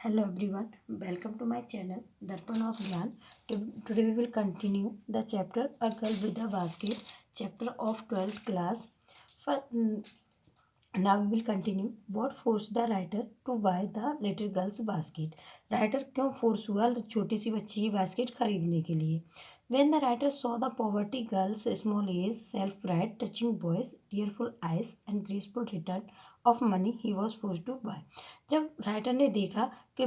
Hello everyone, welcome to my channel Darpan of Gyan. Today we will continue the chapter A Girl with a Basket, chapter of 12th class. For, now we will continue what forced the writer to buy the little girl's basket. Writer क्यों force हुआ छोटी सी बच्ची की basket खरीदने के लिए. When the writer saw the poverty girl's small age, self-pride, touching voice, tearful eyes and graceful return of money, he was forced to buy. जब writer ने देखा कि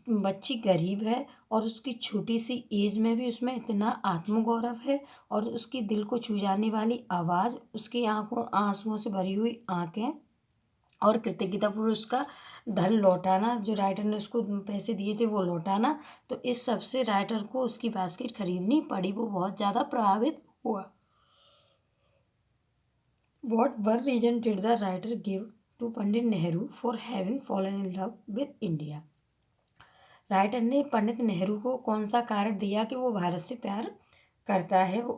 बच्ची गरीब है और उसकी छोटी सी एज में भी उसमें इतना आत्मगौरव है और उसकी दिल को छू जाने वाली आवाज़, उसकी आंखों आंसुओं से भरी हुई आंखें और कृतज्ञतापूर्वक उसका धन लौटाना, जो राइटर ने उसको पैसे दिए थे वो लौटाना, तो इस सब से राइटर को उसकी बास्केट खरीदनी पड़ी. वो बहुत ज़्यादा प्रभावित हुआ. What one reason did the writer give to Pandit Nehru for having fallen in love with India? Writer ने पंडित नेहरू को कौन सा कारण दिया कि वो भारत से प्यार करता है, वो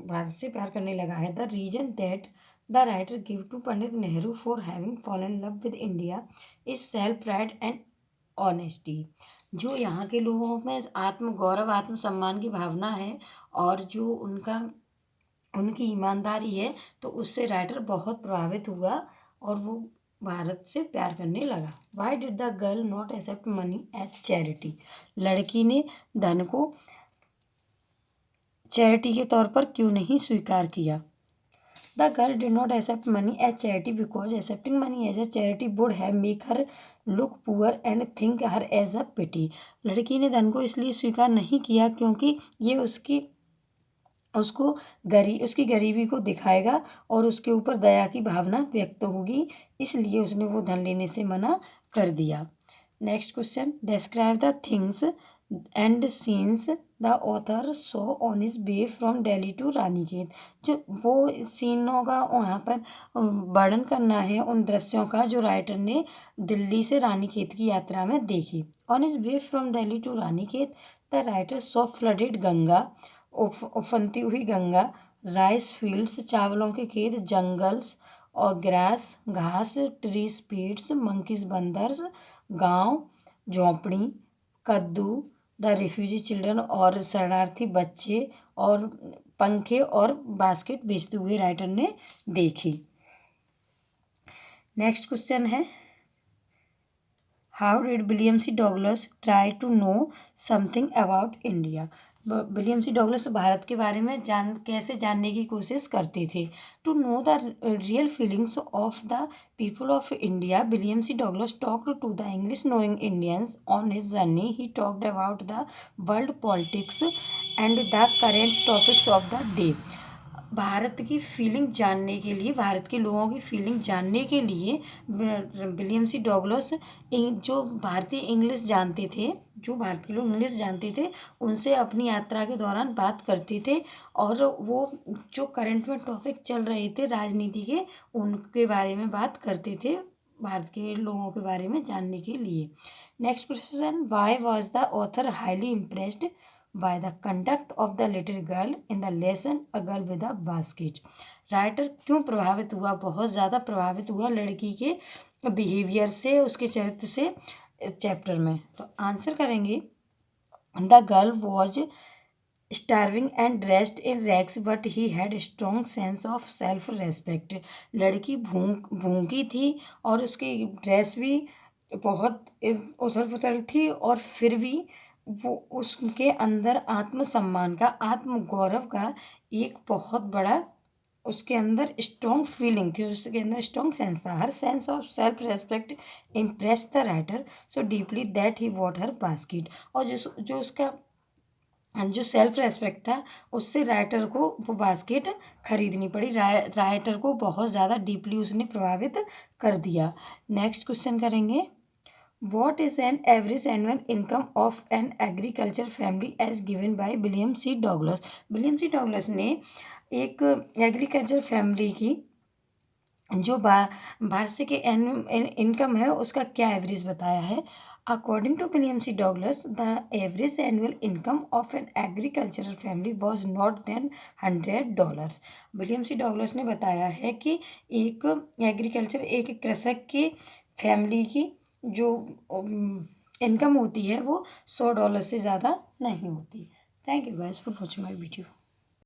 भारत से प्यार करने लगा है. The reason that the writer give to Pandit Nehru for having fallen love with India is self pride and honesty. जो यहाँ के लोगों में आत्मगौरव आत्मसम्मान की भावना है और जो उनकी ईमानदारी है, तो उससे राइटर बहुत प्रभावित हुआ और वो भारत से प्यार करने लगा. Why did the girl not accept money as charity. लड़की ने धन को चैरिटी के तौर पर क्यों नहीं स्वीकार किया. The girl did not accept money as charity because accepting money as a charity would have make her look poor and think her as a pity. लड़की ने धन को इसलिए स्वीकार नहीं किया क्योंकि ये उसकी गरीबी को दिखाएगा और उसके ऊपर दया की भावना व्यक्त होगी, इसलिए उसने वो धन लेने से मना कर दिया. Next question, describe the things and scenes the author saw on his way from Delhi to Ranikhet. जो वो सीनों का वहाँ पर वर्णन करना है उन दृश्यों का जो राइटर ने दिल्ली से रानीखेत की यात्रा में देखी. On his way from Delhi to Ranikhet the writer saw flooded Ganga, उफनती हुई गंगा, राइस फील्ड्स, चावलों के खेत, जंगल्स और ग्रास घास, ट्री स्पीड्स, मंकीज बंदर्स, गांव, झोंपड़ी, कद्दू, द रिफ्यूजी चिल्ड्रन और शरणार्थी बच्चे और पंखे और बास्केट बेचते हुए राइटर ने देखी. नेक्स्ट क्वेश्चन है, how did William C Douglas try to know something about India. William C Douglas भारत के बारे में कैसे जानने की कोशिश करते थे. To know the real feelings of the people of India, William C Douglas talked to the English knowing Indians on his journey. He talked about the world politics and the current topics of the day. भारत की feeling जानने के लिए, भारत के लोगों की feeling जानने के लिए विलियम सी डगलस जो भारतीय इंग्लिश जानते थे, जो भारत के लोग इंग्लिश जानते थे, उनसे अपनी यात्रा के दौरान बात करते थे और वो जो करंट में टॉपिक चल रहे थे राजनीति के, उनके बारे में बात करते थे भारत के लोगों के बारे में जानने के लिए. Next question, why was the author highly impressed by the conduct of the little girl in the lesson A Girl with a Basket. Writer क्यों प्रभावित हुआ, बहुत ज़्यादा प्रभावित हुआ लड़की के बिहेवियर से, उसके चरित्र से चैप्टर में. तो आंसर करेंगे, the girl was starving and dressed in rags but he had strong sense of self respect. लड़की भूखी थी और उसकी ड्रेस भी बहुत उथल पुथल थी और फिर भी वो उसके अंदर आत्मसम्मान का, आत्मगौरव का एक बहुत बड़ा उसके अंदर स्ट्रॉन्ग फीलिंग थी, उसके अंदर स्ट्रॉन्ग सेंस था. Her sense of self respect impress the writer so deeply that he bought her basket. और जो उसका जो सेल्फ रेस्पेक्ट था, उससे राइटर को वो बास्केट खरीदनी पड़ी. राइटर को बहुत ज़्यादा डीपली उसने प्रभावित कर दिया. नेक्स्ट क्वेश्चन करेंगे, What is an average annual income of an agriculture family as given by William C Douglas. William C Douglas ने एक एग्रीकल्चर फैमिली की जो वार्षिक इनकम है उसका क्या एवरेज बताया है. According to William C Douglas the average annual income of an agricultural family was not then $100. William C Douglas ने बताया है कि एक कृषक की फैमिली की जो इनकम होती है वो $100 से ज़्यादा नहीं होती। Thank you guys for watching my video.